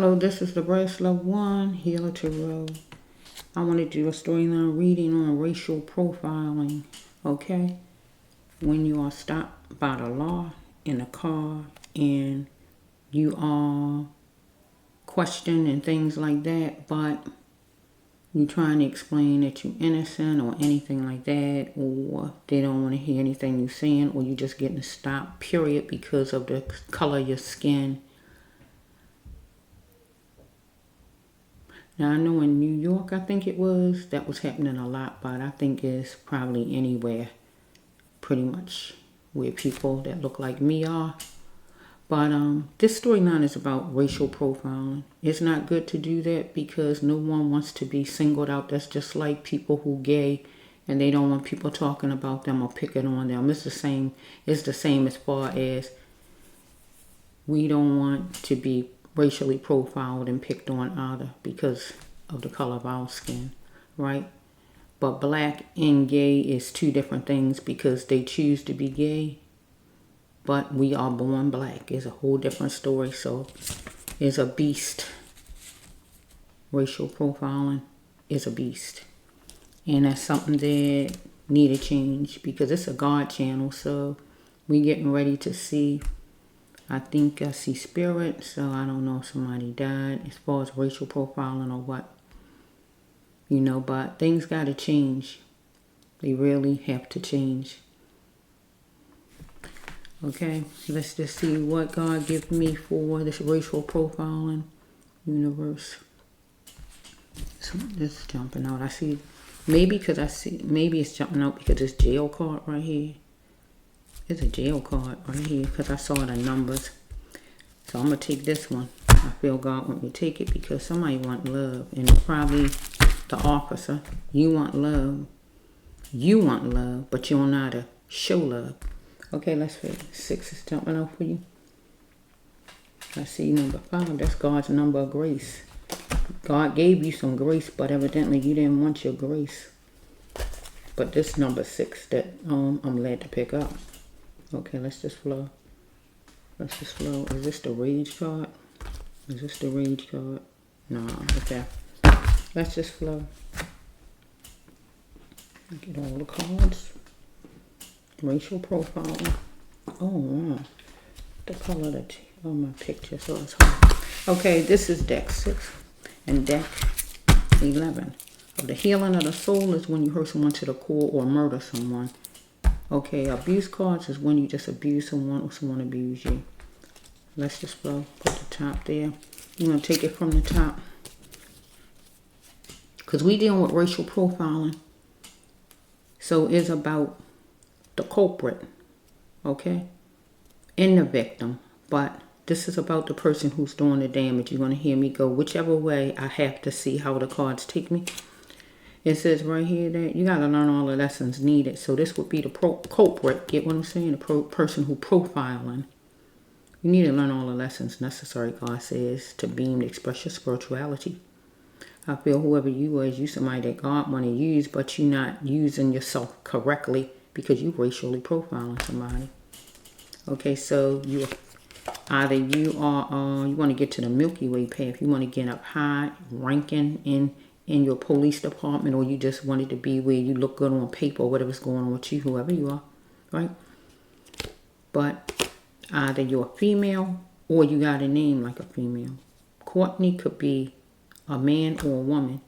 Hello, this is the Bracelet One Healer Tarot. I want to do a storyline reading on racial profiling. Okay, when you are stopped by the law in a car and you are questioned and things like that, but you're trying to explain that you're innocent or anything like that, or they don't want to hear anything you're saying, or you're just getting stopped, period, because of the color of your skin. Now, I know in New York, I think it was, that was happening a lot, but I think it's probably anywhere, pretty much, where people that look like me are. But this storyline is about racial profiling. It's not good to do that because no one wants to be singled out. That's just like people who gay and they don't want people talking about them or picking on them. It's the same as far as we don't want to be racially profiled and picked on either because of the color of our skin, right? But black and gay is two different things because they choose to be gay, but we are born black. It's a whole different story. So it's a beast. Racial profiling is a beast. And that's something that need to change because it's a God channel. So we getting ready to see, I think I see spirit, so I don't know if somebody died as far as racial profiling or what. You know, but things got to change. They really have to change. Okay, let's just see what God gives me for this racial profiling universe. So this is jumping out. I see, maybe it's jumping out because it's jail card right here. It's a jail card right here because I saw the numbers. So I'm going to take this one. I feel God want me to take it because somebody want love. And it's probably the officer. You want love. You want love, but you don't know how to show love. Okay, let's see. 6 is jumping out for you. I see number 5. That's God's number of grace. God gave you some grace, but evidently you didn't want your grace. But this number 6 that I'm led to pick up. Okay, let's just flow. Let's just flow. Is this the rage card? Is this the rage card? No, okay. Let's just flow. Get all the cards. Racial profiling. Oh, wow. The color that on my picture, so it's hard. Okay, this is deck 6 and deck 11. The healing of the soul is when you hurt someone to the core or murder someone. Okay, abuse cards is when you just abuse someone or someone abuse you. Let's just flow. Put the top there. You're going to take it from the top. Because we dealing with racial profiling. So it's about the culprit. Okay? And the victim. But this is about the person who's doing the damage. You're going to hear me go whichever way. I have to see how the cards take me. It says right here that you got to learn all the lessons needed. So this would be the culprit. Get what I'm saying? The person who profiling. You need to learn all the lessons necessary, God says, to beam to express your spirituality. I feel whoever you was, you somebody that God want to use, but you're not using yourself correctly because you racially profiling somebody. Okay, so you either you want to get to the Milky Way path. You want to get up high, ranking in your police department, or you just wanted to be where you look good on paper or whatever's going on with you, whoever you are, right? But either you're a female or you got a name like a female. Courtney could be a man or a woman.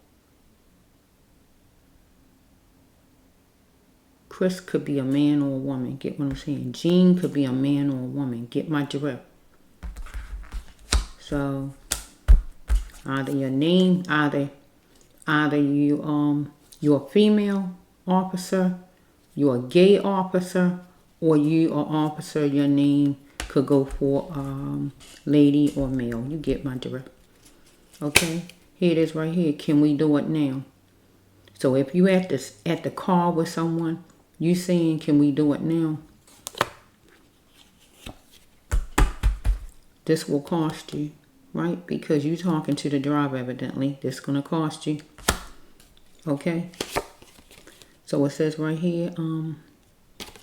Chris could be a man or a woman. Get what I'm saying? Jean could be a man or a woman. Get my drift. So either your name, either you're a female officer, you're a gay officer, or you are officer, your name could go for lady or male. You get my drift. Okay? Here it is right here. Can we do it now? So if you at the car with someone, you saying, can we do it now? This will cost you, right? Because you talking to the driver evidently. This is going to cost you. Okay? So it says right here,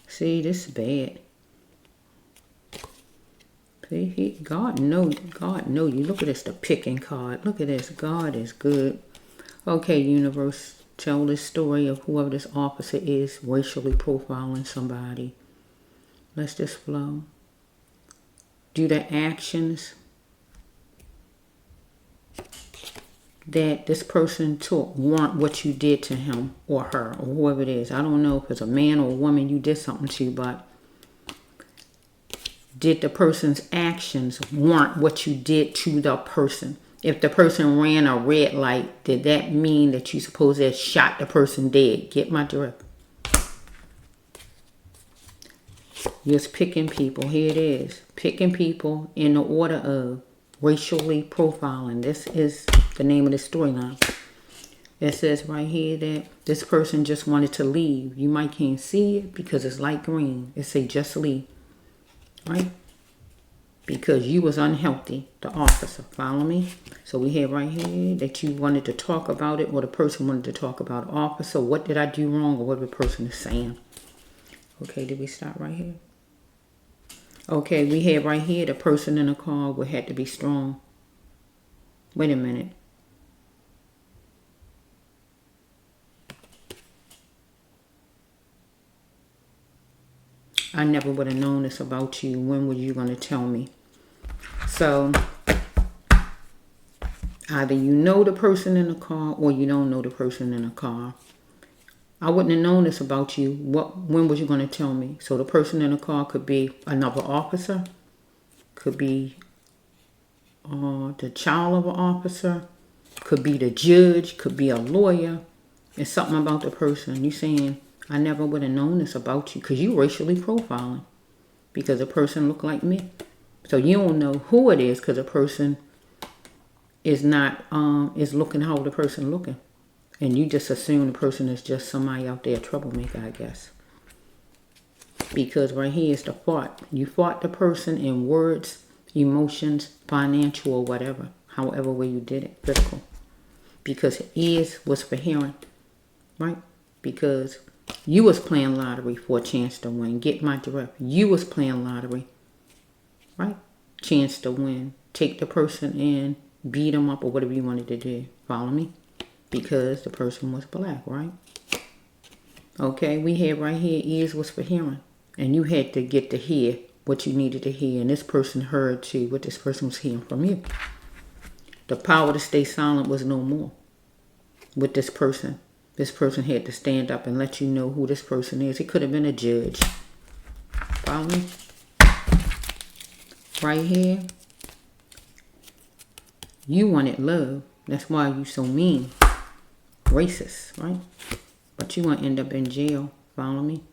see, this is bad. See, God know you. Look at this, the picking card. Look at this. God is good. Okay, universe, tell this story of whoever this officer is racially profiling somebody. Let's just flow. Do the actions that this person took warrant what you did to him or her or whoever it is. I don't know if it's a man or a woman you did something to, but did the person's actions warrant what you did to the person? If the person ran a red light, did that mean that you supposed to have shot the person dead? Get my drift? Just picking people. Here it is. Picking people in the order of racially profiling. This is the name of the storyline. It says right here that this person just wanted to leave. You might can't see it because it's light green. It say just leave. Right? Because you was unhealthy, the officer. Follow me? So we have right here that you wanted to talk about it, or the person wanted to talk about the officer. What did I do wrong, or what the person is saying? Okay, did we stop right here? Okay, we have right here the person in the car would have to be strong. Wait a minute. I never would have known this about you. When were you going to tell me? So, either you know the person in the car or you don't know the person in the car. I wouldn't have known this about you. When was you going to tell me? So the person in the car could be another officer. Could be the child of an officer. Could be the judge. Could be a lawyer. It's something about the person. You saying, I never would have known this about you because you racially profiling because the person looked like me. So you don't know who it is because the person is not, is looking how the person looking. And you just assume the person is just somebody out there, a troublemaker, I guess. Because right here is the fought. You fought the person in words, emotions, financial, or whatever. However way you did it, physical. Because ears was for hearing, right? Because you was playing lottery for a chance to win. Get my drift. You was playing lottery, right? Chance to win. Take the person in, beat them up, or whatever you wanted to do. Follow me? Because the person was black, right? Okay, we had right here, ears was for hearing. And you had to get to hear what you needed to hear. And this person heard too what this person was hearing from you. The power to stay silent was no more with this person. This person had to stand up and let you know who this person is. It could have been a judge. Follow me? Right here. You wanted love. That's why you so mean. Racist, right? But you want to end up in jail. Follow me?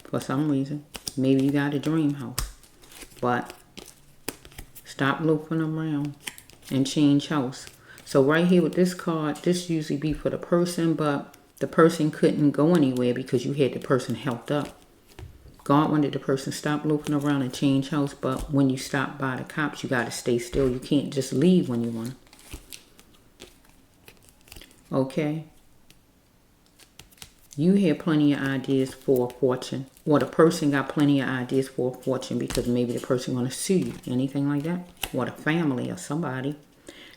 For some reason. Maybe you got a dream house. But stop loafing around and change house. So right here with this card, this usually be for the person, but the person couldn't go anywhere because you had the person helped up. God wanted the person to stop loafing around and change house, but when you stop by the cops, you got to stay still. You can't just leave when you want. Okay? You have plenty of ideas for a fortune. Or the person got plenty of ideas for a fortune because maybe the person want to sue you. Anything like that. Or the family or somebody.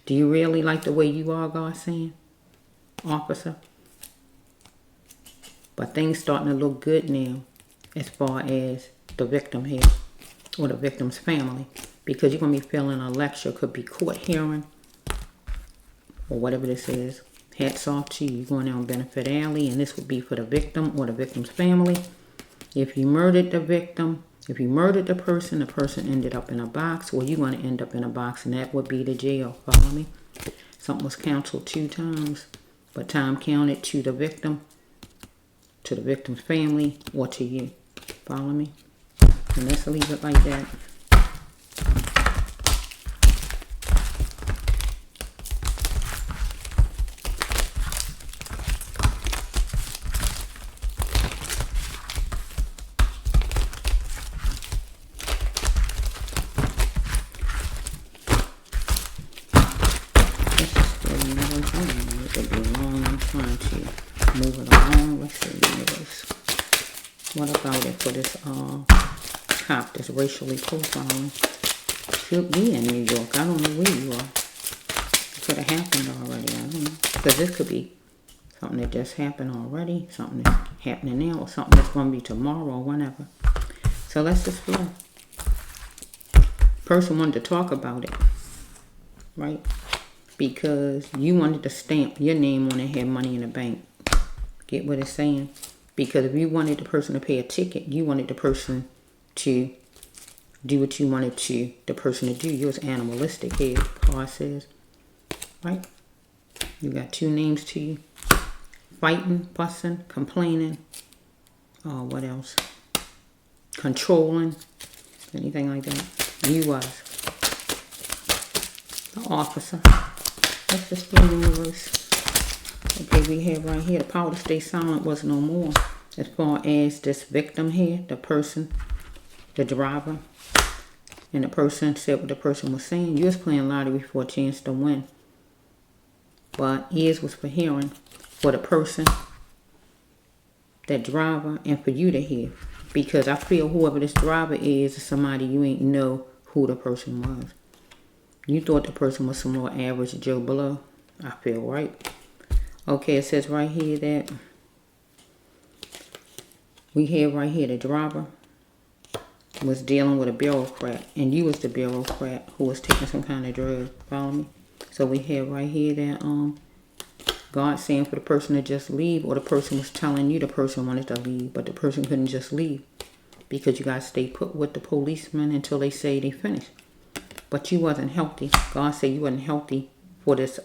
Do you really like the way you are, God saying? Officer? But things starting to look good now as far as the victim here. Or the victim's family. Because you're going to be feeling a lecture. Could be court hearing. Or whatever this is. Hats off to you. You're going down Benefit Alley. And this would be for the victim or the victim's family. If you murdered the victim. If you murdered the person ended up in a box. Well, you're going to end up in a box. And that would be the jail. Follow me? Something was canceled 2 times. But time counted to the victim. To the victim's family. Or to you. Follow me? And let's leave it like that. Move it along. Let's see. What about it for this cop that's racially profiling? Could be in New York. I don't know where you are. It could have happened already. I don't know. Because this could be something that just happened already. Something that's happening now. Or something that's going to be tomorrow or whenever. So let's just flow. Person wanted to talk about it. Right? Because you wanted to stamp your name on it, have money in the bank. Get what it's saying? Because if you wanted the person to pay a ticket, you wanted the person to do what you wanted the person to do. You was animalistic here, the card says. Right? You got two names to you. Fighting, fussing, complaining. Oh, what else? Controlling. Anything like that. You was. The officer. Let's just do the reverse. Okay, we have right here, the power to stay silent was no more. As far as this victim here, the person, the driver, and the person said what the person was saying. You was playing lottery for a chance to win. But ears was for hearing for the person, that driver, and for you to hear. Because I feel whoever this driver is somebody you ain't know who the person was. You thought the person was some more average Joe Blow. I feel right. Okay, it says right here that we have right here the driver was dealing with a bureaucrat, and you was the bureaucrat who was taking some kind of drug. Follow me? So we have right here that God saying for the person to just leave, or the person was telling you the person wanted to leave, but the person couldn't just leave because you gotta stay put with the policeman until they say they finished. But you wasn't healthy. God said you wasn't healthy for this.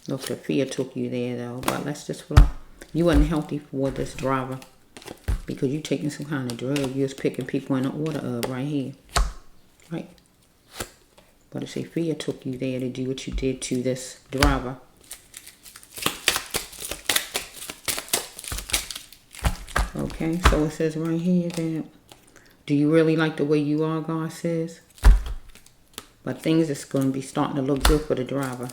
Look, the fear took you there though. But let's just flow. You wasn't healthy for this driver because you taking some kind of drug. You was picking people in the order of right here. Right? But it say fear took you there to do what you did to this driver. Okay, so it says right here that, do you really like the way you are, God says? But things is going to be starting to look good for the driver.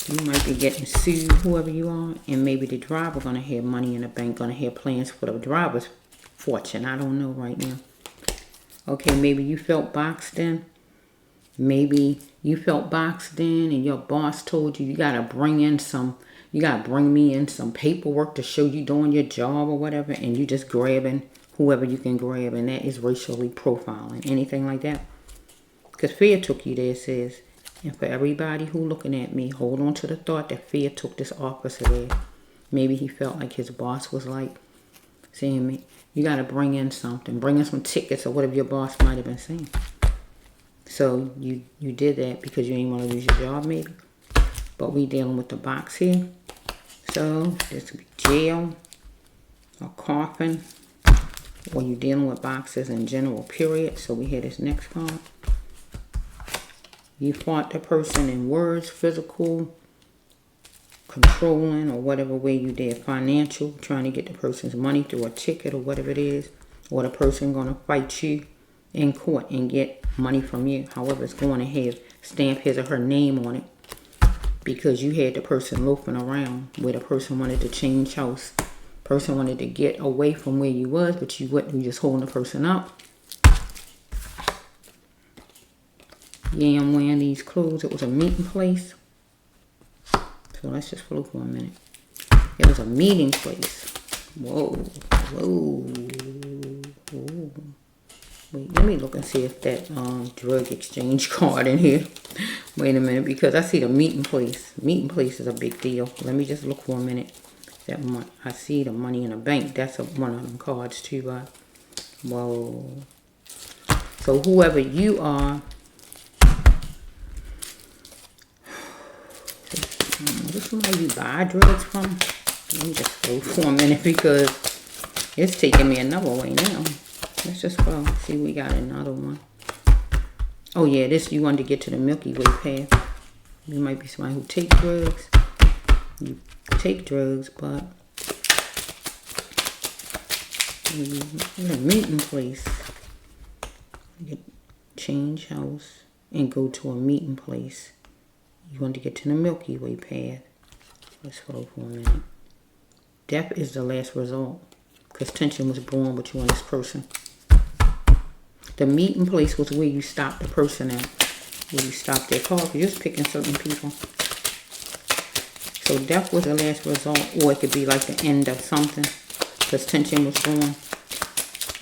You might be getting sued, whoever you are, and maybe the driver going to have money in the bank, going to have plans for the driver's fortune. I don't know right now. Okay, maybe you felt boxed in. Maybe you felt boxed in and your boss told you got to bring in some, you got to bring me in some paperwork to show you doing your job or whatever, and you just grabbing whoever you can grab, and that is racially profiling. Anything like that. Because fear took you there, it says. And for everybody who looking at me, hold on to the thought that fear took this officer there. Maybe he felt like his boss was like saying, me, you got to bring in something. Bring in some tickets or whatever your boss might have been saying. So you did that because you didn't want to lose your job maybe. But we dealing with the box here. So this could be jail or coffin. Or you dealing with boxes in general, period. So we had this next card. You fought the person in words, physical, controlling, or whatever way you did. Financial, trying to get the person's money through a ticket or whatever it is. Or the person going to fight you in court and get money from you. However, it's going to have stamp his or her name on it. Because you had the person loafing around where the person wanted to change house. Person wanted to get away from where you was, but you wasn't. You just holding the person up. Yeah, I'm wearing these clothes. It was a meeting place. So let's just flow for a minute. It was a meeting place. Whoa. Whoa. Whoa. Wait, let me look and see if that drug exchange card in here. Wait a minute, because I see the meeting place. Meeting place is a big deal. Let me just look for a minute. That I see the money in the bank. That's one of them cards too. Whoa. So whoever you are, this is where you buy drugs from. Let me just go for a minute because it's taking me another way now. Let's just go. See, we got another one. Oh yeah, this you wanted to get to the Milky Way path. You might be somebody who take drugs. You take drugs, but in a meeting place, you could change house and go to a meeting place. You want to get to the Milky Way path. Let's hold for a minute. Death is the last result, because tension was born with you and this person. The meeting place was where you stopped the person at. Where you stopped their car. You're just picking certain people. So death was the last result. Or it could be like the end of something. Because tension was going.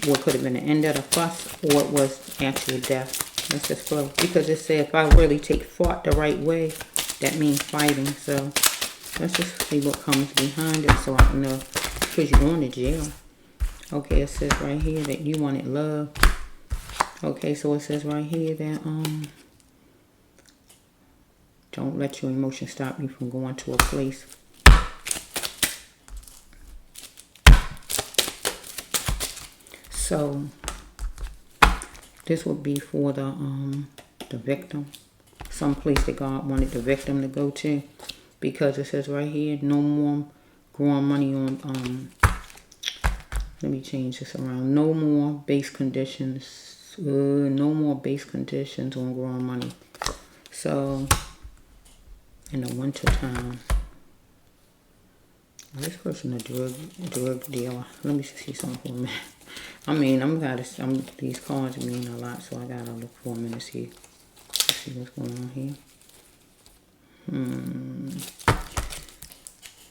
Or it could have been the end of the fuss. Or it was actual death. Let's just flow. Because it said if I really take fought the right way, that means fighting. So let's just see what comes behind it so I can know. Because you're going to jail. Okay, it says right here that you wanted love. Okay, so it says right here that don't let your emotions stop you from going to a place. So this would be for the victim. Some place that God wanted the victim to go to. Because it says right here, no more growing money on let me change this around. No more base conditions. No more base conditions on growing money. So, in the winter time, this person a drug dealer. Let me see something for a minute. I mean, these cards mean a lot, so I gotta look for them and see what's going on here.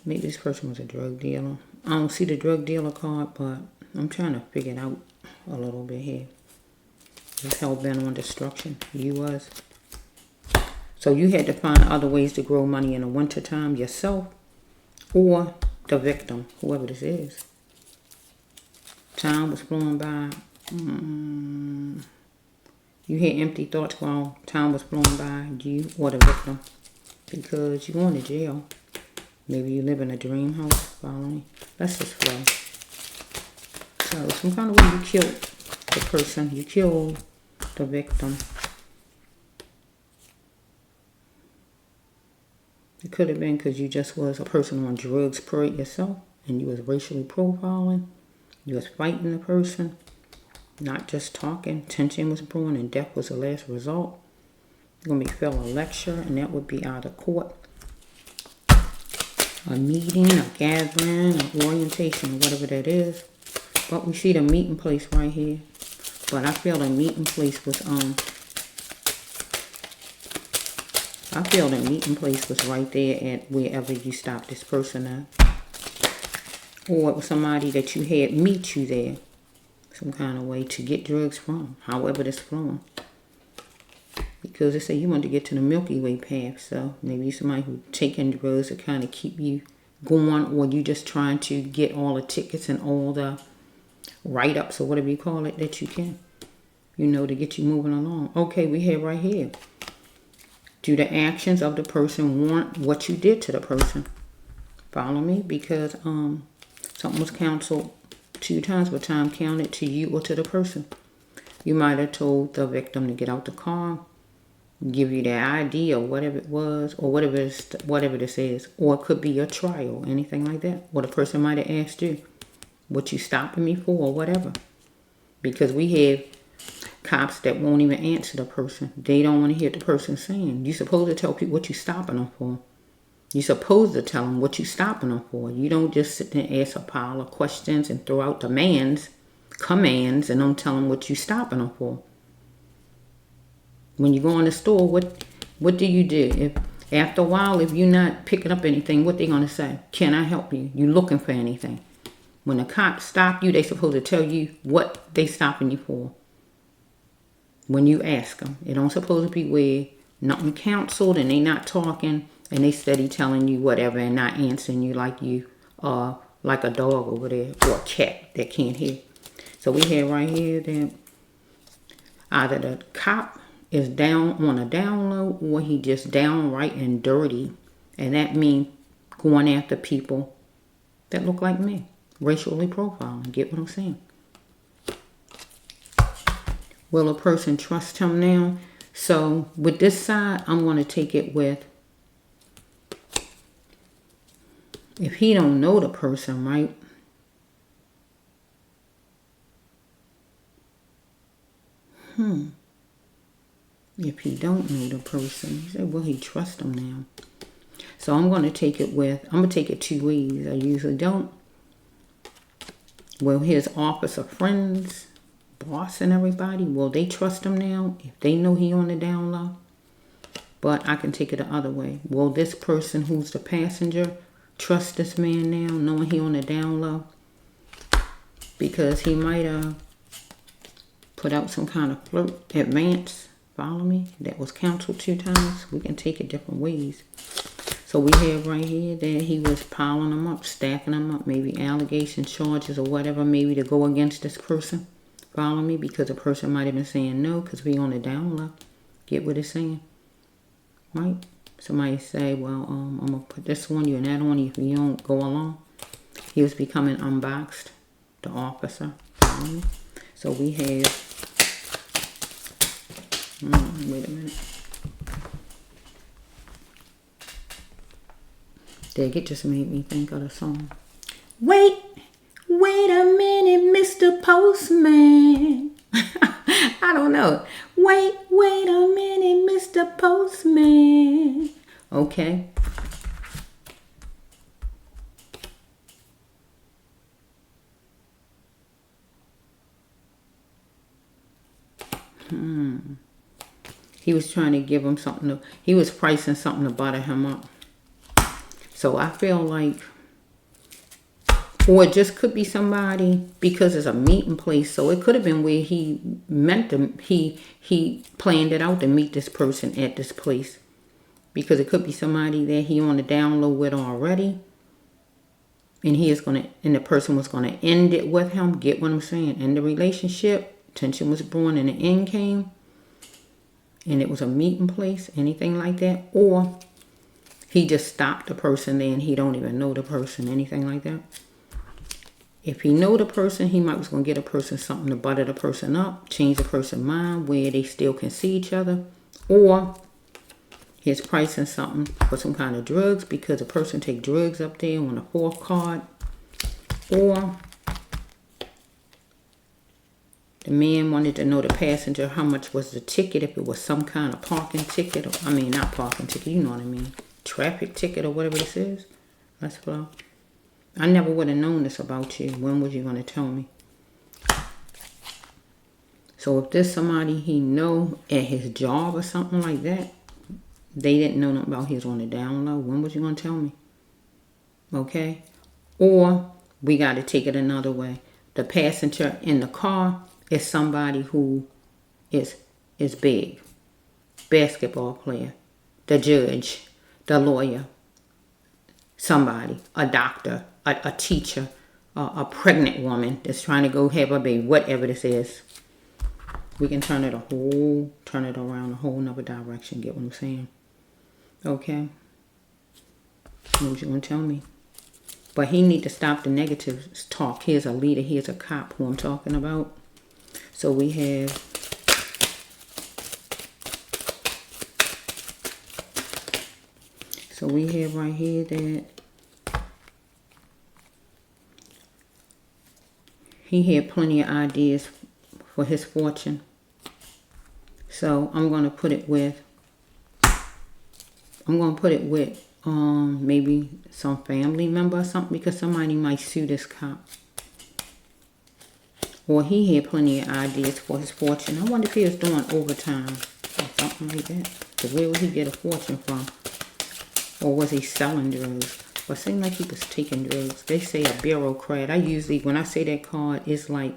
Maybe this person was a drug dealer. I don't see the drug dealer card, but I'm trying to figure it out a little bit here. It's hell-bent on destruction. You was. So you had to find other ways to grow money in the winter time yourself or the victim, whoever this is. Time was flowing by. You had empty thoughts while time was flowing by, you or the victim. Because you're going to jail. Maybe you live in a dream house. Follow me. Let's just flow. So some kind of way you killed the person. You killed the victim. It could have been because you just was a person on drugs per yourself. And you was racially profiling. You was fighting the person. Not just talking. Tension was brewing and death was the last result. You're going to be felt a lecture. And that would be out of court. A meeting, a gathering, an orientation, whatever that is. But we see the meeting place right here. But I feel the meeting place was right there at wherever you stopped this person at. Or it was somebody that you had meet you there. Some kind of way to get drugs from. However this flowing. Because they say you want to get to the Milky Way path. So maybe somebody who taking drugs to kind of keep you going. Or you just trying to get all the tickets and all the write-ups or whatever you call it that you can. You know, to get you moving along. Okay, we have right here. Do the actions of the person warrant what you did to the person? Follow me? Because something was counseled 2 times, but time counted to you or to the person. You might have told the victim to get out the car. Give you the ID or whatever it was, or whatever this is, or it could be your trial, anything like that. Or the person might have asked you, "What you stopping me for?" or whatever. Because we have cops that won't even answer the person. They don't want to hear the person saying. You're supposed to tell people what you stopping them for. You're supposed to tell them what you stopping them for. You don't just sit there and ask a pile of questions and throw out commands, and don't tell them what you stopping them for. When you go in the store, what do you do? If after a while, if you're not picking up anything, what they gonna say? Can I help you? You looking for anything? When the cops stop you, they supposed to tell you what they stopping you for. When you ask them, it don't supposed to be where nothing counseled and they not talking and they steady telling you whatever and not answering you like you are like a dog over there or a cat that can't hear. So we have right here that either the cop is down on a down low or he just downright and dirty. And that means going after people that look like me. Racially profiling. Get what I'm saying? Will a person trust him now? So with this side, I'm going to take it with if he don't know the person, right? If he don't know the person, he said, will he trust him now? So I'm going to take it with, I'm going to take it 2 ways. I usually don't. Will his officer friends boss and everybody. Will they trust him now if they know he on the down low? But I can take it the other way. Will this person who's the passenger trust this man now, knowing he on the down low? Because he might put out some kind of flirt advance, follow me, that was canceled 2 times. We can take it different ways. So we have right here that he was piling them up, stacking them up, maybe allegation charges or whatever, maybe to go against this person. Follow me? Because the person might have been saying no because we on the down low. Get what it's saying? Right? Somebody say, well, I'm going to put this on you and that on you if you don't go along. He was becoming unboxed, the officer. Follow me? So we have, wait a minute. It just made me think of the song. Wait a minute, Mr. Postman. I don't know. Wait a minute, Mr. Postman. Okay. He was trying to give him something he was pricing something to butter him up. So I feel like, or it just could be somebody, because it's a meeting place. So it could have been where he meant to, he planned it out to meet this person at this place. Because it could be somebody that he on the down low with already. And the person was going to end it with him. Get what I'm saying? End the relationship. Tension was brewing and the end came. And it was a meeting place. Anything like that. Or he just stopped the person there and he don't even know the person. Anything like that. If he know the person, he might was going to get a person something to butter the person up. Change the person's mind where they still can see each other. Or he's pricing something for some kind of drugs because a person take drugs up there on a 4th card. Or the man wanted to know the passenger how much was the ticket, if it was some kind of parking ticket. Or, I mean, not parking ticket, you know what I mean. Traffic ticket or whatever this is. That's flow. I never would have known this about you. When was you going to tell me? So if there's somebody he know at his job or something like that, they didn't know nothing about he was on the down low, when was you going to tell me? Okay? Or we got to take it another way. The passenger in the car is somebody who is big. Basketball player. The judge. The lawyer. Somebody. A doctor. A teacher. A pregnant woman that's trying to go have a baby. Whatever this is. We can turn it around a whole nother direction. Get what I'm saying? Okay? What you gonna tell me? But he need to stop the negative talk. Here's a leader. Here's a cop who I'm talking about. So we have right here that he had plenty of ideas for his fortune. So I'm going to put it with maybe some family member or something, because somebody might sue this cop. Or he had plenty of ideas for his fortune. I wonder if he was doing overtime or something like that. Because where would he get a fortune from? Or was he selling drugs? But it seemed like he was taking drugs. They say a bureaucrat. When I say that card, it's like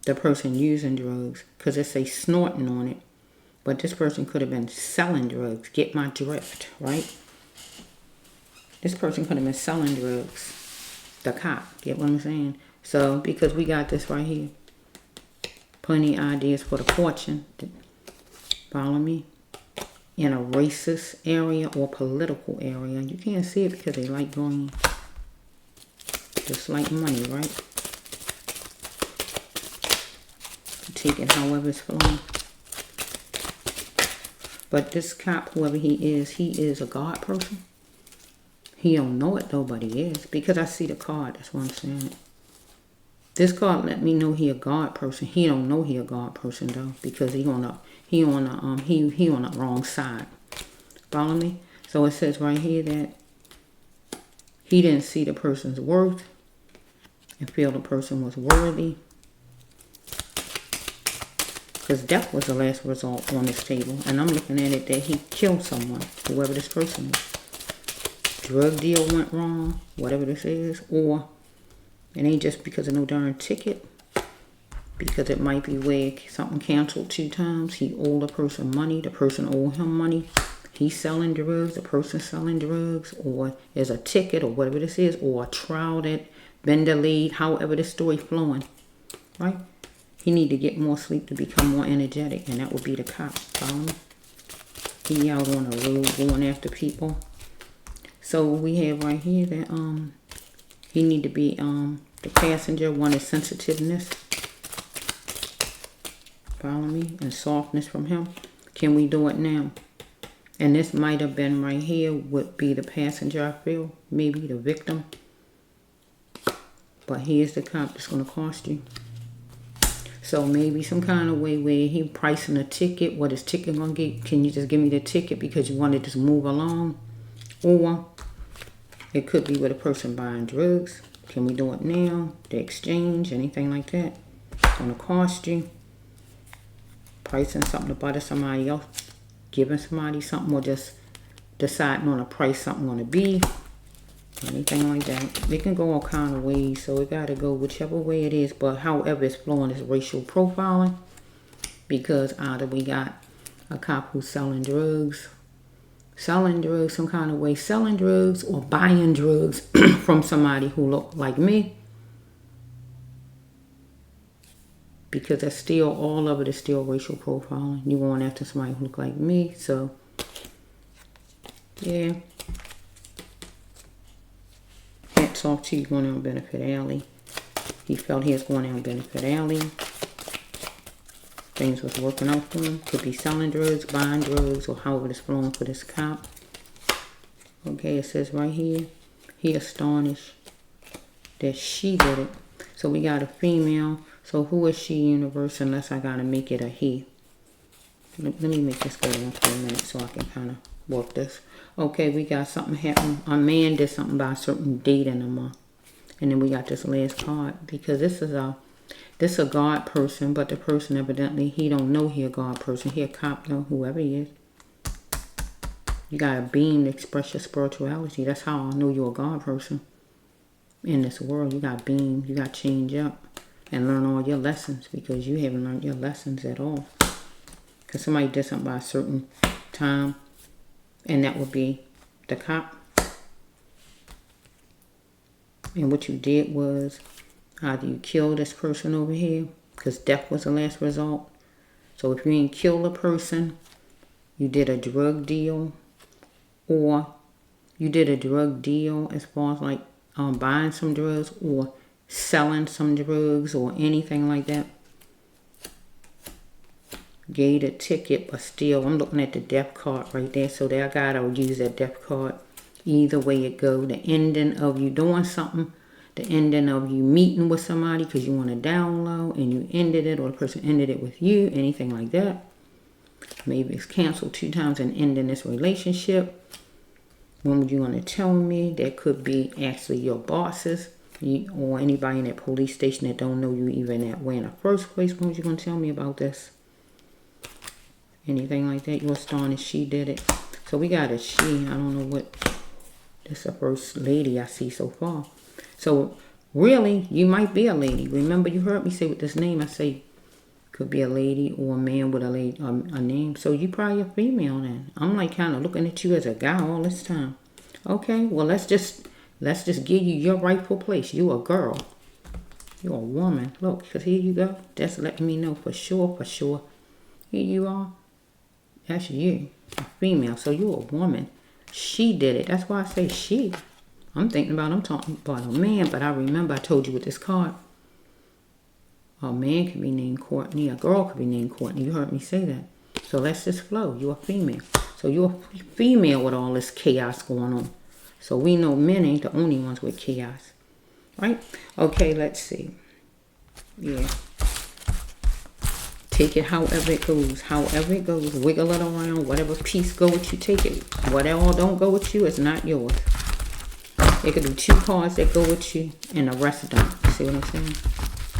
the person using drugs. Because it say snorting on it. But this person could have been selling drugs. Get my drift, right? This person could have been selling drugs. The cop. Get what I'm saying? So, because we got this right here. Plenty of ideas for the fortune. Follow me? In a racist area or political area. You can't see it because they like green. Just like money, right? Take it however it's flowing. But this cop, whoever he is a God person. He don't know it though, but he is. Because I see the card, that's what I'm saying. This card let me know he a God person. He don't know he a God person though, because he on the wrong side. Follow me? So it says right here that he didn't see the person's worth and feel the person was worthy. Because death was the last result on this table. And I'm looking at it that he killed someone, whoever this person is. Drug deal went wrong, whatever this is. Or it ain't just because of no darn ticket. Because it might be where something canceled 2 times. He owed a person money. The person owed him money. He's selling drugs. The person's selling drugs. Or there's a ticket or whatever this is. Or a trial that been delayed. However the story flowing. Right? He need to get more sleep to become more energetic. And that would be the cop. Follow me? He out on the road going after people. So we have right here that he need to be the passenger wanted sensitiveness. Follow me? And softness from him. Can we do it now? And this might have been right here would be the passenger, I feel. Maybe the victim. But here's the cop that's going to cost you. So maybe some kind of way where he pricing a ticket. What is ticket going to get? Can you just give me the ticket because you want to just move along? Or it could be with a person buying drugs. Can we do it now? The exchange, anything like that. It's going to cost you. Pricing something to butter somebody else. Giving somebody something or just deciding on a price something going to be. Anything like that. It can go all kind of ways. So it got to go whichever way it is. But however it's flowing is racial profiling. Because either we got a cop who's selling drugs. Selling drugs some kind of way. Selling drugs or buying drugs from somebody who look like me. Because that's still, all of it is still racial profiling. You going after somebody who look like me. So, yeah. Hats off to you going down Benefit Alley. He felt he was going down Benefit Alley. Things was working out for him. Could be selling drugs, buying drugs, or however it's flowing for this cop. Okay, it says right here. He astonished that she did it. So we got a female. So who is she, universe, unless I got to make it a he? Let me make this go on for a minute so I can kind of work this. Okay, we got something happen. A man did something by a certain date in a month. And then we got this last card. Because this is a God person, but the person evidently, he don't know he a God person. He a cop, though, whoever he is. You got a beam to express your spirituality. That's how I know you're a God person. In this world, you got beam. You got change up. And learn all your lessons because you haven't learned your lessons at all. Because somebody did something by a certain time. And that would be the cop. And what you did was either you killed this person over here. Because death was the last result. So if you ain't killed a person, you did a drug deal. Or you did a drug deal as far as like buying some drugs or selling some drugs or anything like that. Gave a ticket, but still, I'm looking at the death card right there. So there I gotta use that death card. Either way it go. The ending of you doing something. The ending of you meeting with somebody because you want to down low and you ended it or the person ended it with you. Anything like that. Maybe it's canceled 2 times and ending this relationship. When would you want to tell me? That could be actually your bosses. Or anybody in that police station that don't know you even that way in the first place. When was you going to tell me about this? Anything like that? You're astonished she did it. So we got a she. I don't know what. This is the first lady I see so far. So really, you might be a lady. Remember you heard me say with this name. I say could be a lady or a man with a lady, a name. So you probably a female then. I'm like kind of looking at you as a guy all this time. Okay, well let's just give you your rightful place. You a girl. You're a woman. Look, because here you go. That's letting me know for sure, for sure. Here you are. That's you. A female. So you're a woman. She did it. That's why I say she. I'm talking about a man, but I remember I told you with this card. A man could be named Courtney. A girl could be named Courtney. You heard me say that. So let's just flow. You're a female. So you're a female with all this chaos going on. So we know men ain't the only ones with chaos. Right? Okay, let's see. Yeah. Take it however it goes. However it goes. Wiggle it around. Whatever piece go with you, take it. Whatever don't go with you is not yours. It could be 2 cards that go with you and the rest don't. You see what I'm saying?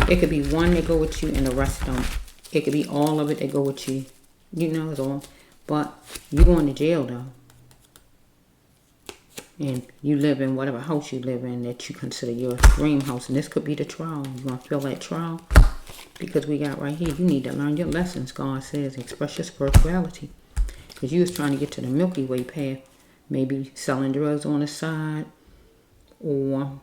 It could be 1 that go with you and the rest don't. It could be all of it that go with you. You know, it's all. But you going to jail, though. And you live in whatever house you live in that you consider your dream house. And this could be the trial. You want to feel that trial? Because we got right here, you need to learn your lessons, God says. Express your spirituality. Because you was trying to get to the Milky Way path. Maybe selling drugs on the side. Or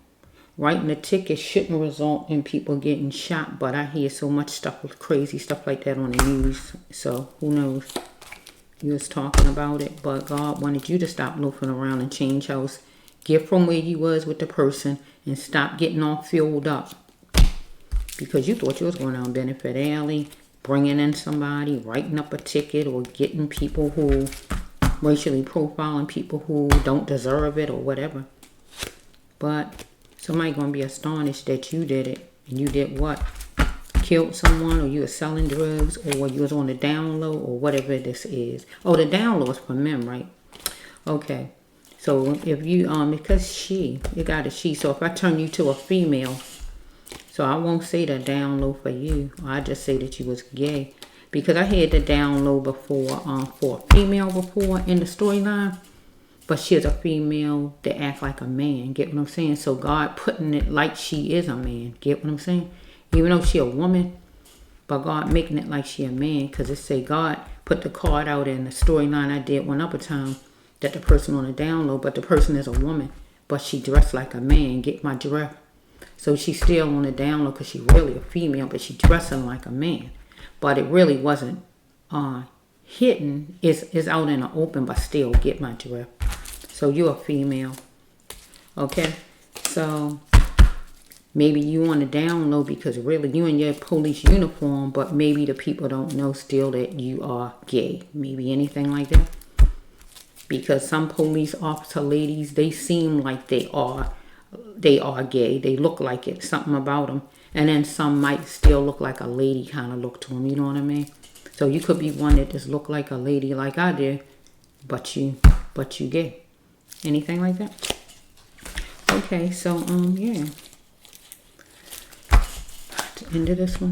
writing a ticket shouldn't result in people getting shot. But I hear so much stuff, crazy stuff like that on the news. So who knows? You was talking about it, but God wanted you to stop loafing around and change house. Get from where you was with the person and stop getting all filled up. Because you thought you was going down Benefit Alley, bringing in somebody, writing up a ticket, or getting people who racially profiling people who don't deserve it or whatever. But somebody going to be astonished that you did it. And you did what? Killed someone, or you were selling drugs, or you was on the down low, or whatever this is. Oh, the down low is for men, right? Okay. So if you, because you got a she. So if I turn you to a female, so I won't say the down low for you. I just say that you was gay. Because I had the down low before, for a female before in the storyline. But she is a female that act like a man. Get what I'm saying? So God putting it like she is a man. Get what I'm saying? Even though she a woman, but God making it like she a man. Because it say God put the card out in the storyline I did one other time that the person on the down low, but the person is a woman. But she dressed like a man. Get my drift? So she's still on the down low because she really a female, but she dressing like a man. But it really wasn't hidden. It's out in the open, but still get my drift. So you're a female. Okay? So maybe you on the down low because really you in your police uniform, but maybe the people don't know still that you are gay. Maybe anything like that. Because some police officer ladies, they seem like they are gay. They look like it, something about them. And then some might still look like a lady kind of look to them. You know what I mean? So you could be one that just look like a lady like I did, but you gay. Anything like that? Okay, so yeah. To end of this one.